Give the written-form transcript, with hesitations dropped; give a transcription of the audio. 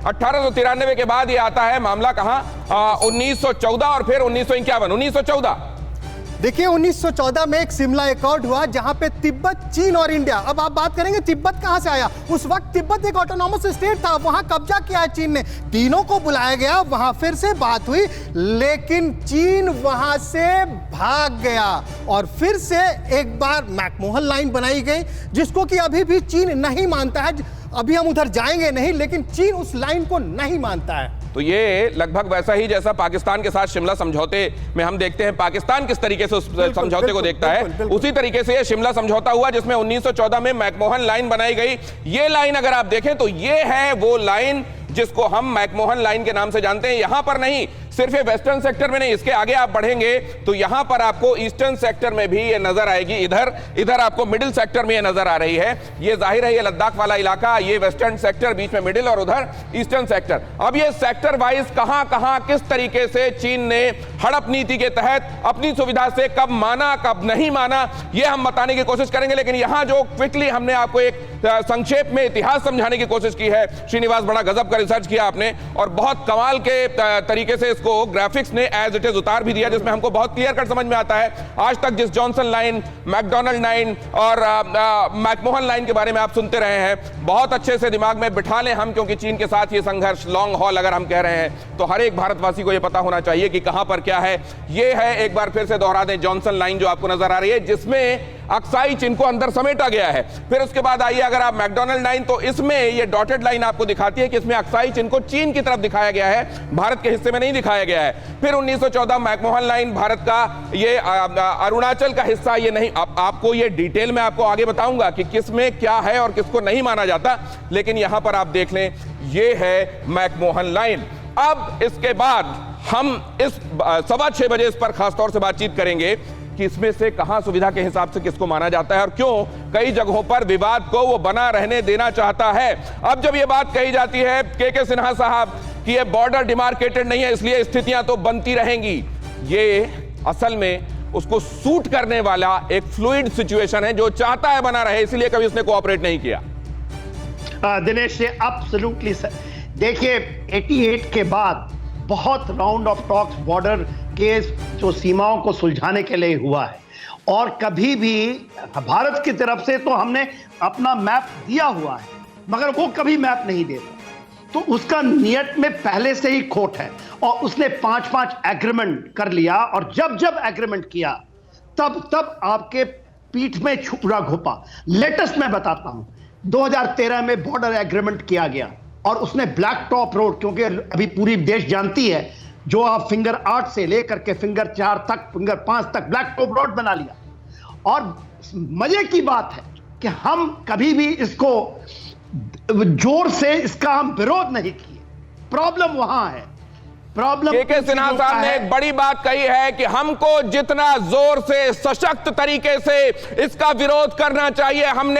1893 के बाद ये आता है मामला कहां, 1914 और फिर 1951, 1914। देखिए 1914 में एक शिमला एकॉर्ड हुआ जहां पे तिब्बत, चीन और इंडिया। अब आप बात करेंगे तिब्बत कहां से आया, उस वक्त तिब्बत एक ऑटोनॉमस स्टेट था, वहां कब्जा किया है चीन ने। तीनों को बुलाया गया, वहां फिर से बात हुई, लेकिन चीन वहां से भाग गया और फिर से एक बार मैकमोहन लाइन बनाई गई, जिसको कि अभी भी चीन नहीं मानता है। अभी हम उधर जाएंगे नहीं, लेकिन चीन उस लाइन को नहीं मानता है। तो ये लगभग वैसा ही जैसा पाकिस्तान के साथ शिमला समझौते में हम देखते हैं पाकिस्तान किस तरीके से उस समझौते को देखता है, उसी तरीके से ये शिमला समझौता हुआ जिसमें 1914 में मैकमोहन लाइन बनाई गई। ये लाइन अगर आप देखें तो ये है वो लाइन जिसको हम मैकमोहन लाइन के नाम से जानते हैं। यहां पर नहीं, सिर्फ ये वेस्टर्न सेक्टर में नहीं, इसके आगे आप बढ़ेंगे तो यहां पर आपको ईस्टर्न सेक्टर में भी ये नजर आएगी। इधर आपको मिडिल सेक्टर में ये नजर आ रही है। ये जाहिर है ये लद्दाख वाला इलाका, ये वेस्टर्न सेक्टर, बीच में मिडिल और उधर ईस्टर्न सेक्टर। अब ये सेक्टर वाइज कहां किस तरीके से चीन ने हड़प नीति के तहत अपनी सुविधा से कब माना कब नहीं माना, ये हम बताने की कोशिश करेंगे। लेकिन यहां जो क्विकली हमने आपको एक संक्षेप में इतिहास समझाने की कोशिश की है। श्रीनिवास, बड़ा गजब का रिसर्च किया आपने और बहुत कमाल के तरीके से इसको ग्राफिक्स ने एज इट इज उतार भी दिया, जिसमें हमको बहुत क्लियर कट समझ में आता है। आज तक जिस जॉनसन लाइन, मैकडोनल्ड लाइन और मैकमोहन लाइन के बारे में आप सुनते रहे हैं, बहुत अच्छे से दिमाग में बिठा लें हम, क्योंकि चीन के साथ ये संघर्ष लॉन्ग हॉल अगर हम कह रहे हैं तो हर एक भारतवासी को ये पता होना चाहिए कि कहां पर क्या है। ये है, एक बार फिर से दोहरा दें, जॉनसन लाइन जो आपको नजर आ रही है, जिसमें अक्साई चीन को अंदर समेटा गया है। फिर उसके बाद आइए अगर आप मैकडोनल्ड लाइन, तो इसमें ये डॉटेड लाइन आपको दिखाती है कि इसमें अक्साई चीन को चीन की तरफ दिखाया गया है, भारत के हिस्से में नहीं दिखाया गया है। फिर 1914 मैकमोहन लाइन भारत का, ये अरुणाचल का हिस्सा, ये नहीं। आपको ये डिटेल में आपको आगे बताऊंगा कि किस में क्या है और किसको नहीं माना जाता, लेकिन यहां पर आप देख लें, ये है मैकमोहन लाइन। अब इसके बाद हम इस 6:15 बजे इस पर खासतौर से बातचीत करेंगे कि इसमें से कहां सुविधा के हिसाब से किसको माना जाता है और क्यों कई जगहों पर विवाद को वो बना रहने देना चाहता है। अब जब ये बात कही जाती है के सिन्हा साहब कि ये बॉर्डर डिमार्केटेड नहीं है इसलिए स्थितियां तो बनती रहेंगी, ये असल में उसको सूट करने वाला एक फ्लूइड सिचुएशन है जो चाहता है बना रहे, इसलिए कभी उसने कोऑपरेट नहीं किया। Dinesh, absolutely sir. देखिए 88 के बाद बहुत round of talks border case जो सीमाओं को सुलझाने के लिए हुआ है, और कभी भी भारत की तरफ से तो हमने अपना मैप दिया हुआ है, मगर वो कभी मैप नहीं देता, तो उसका नियत में पहले से ही खोट है। और उसने 5-5 एग्रीमेंट कर लिया, और जब एग्रीमेंट किया तब आपके पीठ में छुरा घोपा। लेटेस्ट मैं बताता हूं, 2013 में बॉर्डर एग्रीमेंट किया गया और उसने ब्लैक टॉप रोड, क्योंकि अभी पूरी देश जानती है, जो आप फिंगर 8 से लेकर के फिंगर 4 तक, फिंगर 5 तक ब्लैक टॉप रोड बना लिया। और मजे की बात है कि हम कभी भी इसको जोर से इसका हम विरोध नहीं किए। प्रॉब्लम वहां है, प्रॉब्लम के सिन्हा साहब ने एक बड़ी बात कही है कि हमको जितना जोर से सशक्त तरीके से इसका विरोध करना चाहिए, हमने